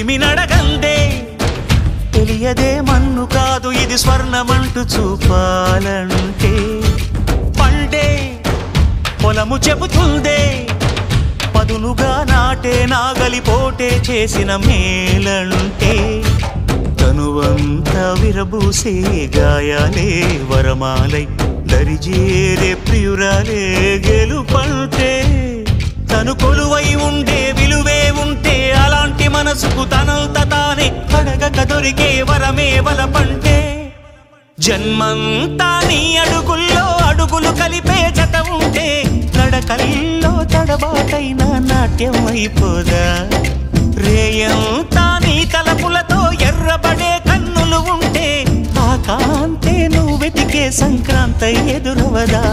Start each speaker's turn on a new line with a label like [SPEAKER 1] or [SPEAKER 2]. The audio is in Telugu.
[SPEAKER 1] చెలిమి నడగందే తెలియదే మన్ను కాదు ఇది స్వర్ణమంటూ చూపాలంటే పండే పొలము చెబుతుందే పదునుగా నాటే నాగలిపోటే చేసిన మేలంటే తనువంతా విరబూసే గాయాలే వరమాలై దరిజేరే ప్రియురాలే గెలుపంటే తను కొలువై ఉండే విలువే ఉంటే అలాంటి మనసుకు తనంత తానే అడగక దొరికే వరమే వలపంటే జన్మంతా నీ అడుగుల్లో అడుగులు కలిపే జత ఉంటే నడకల్లో తడబాటైన నాట్యం అయిపోదా రేయంతా నీ తలపులతో ఎర్రబడే కన్నులు ఉంటే ఆ కాంతే నువ్వు వెతికే సంక్రాంతి ఎదురవదా